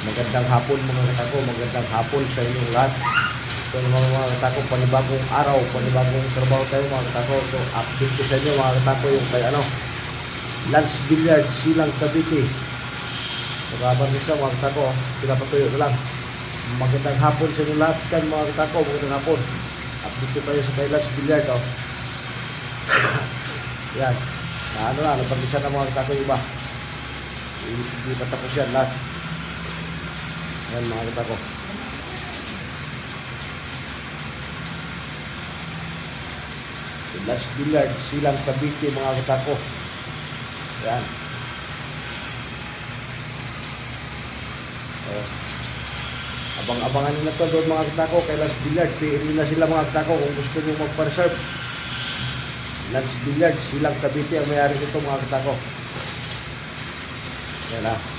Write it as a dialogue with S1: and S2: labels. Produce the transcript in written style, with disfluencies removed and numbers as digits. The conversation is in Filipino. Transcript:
S1: Magandang hapon mga katako, magandang hapon sa inyong lahat. So mga katako, panibagong araw, panibagong trabaho tayo mga katako. So update ko sa inyo mga katako yung kay Lance Billiard, Silang Cavite. Magabang isa mga katako, pinapatuyo na lang. Magandang hapon sa inyong lahat kan mga katako, magandang hapon. Update ko tayo sa kay Lance Billiard. Yan, napag-isa na mga katako iba. Hindi pa tapos yan lahat. Yan mga katako. Lance Billiard, Silang Cavite mga katako. Yan. Abang-abangan nyo na to doon mga katako kay Lance Billiard. PM na sila mga katako kung gusto nyo magpa-reserve. Lance Billiard, Silang Cavite ang mayari nito mga katako. Yan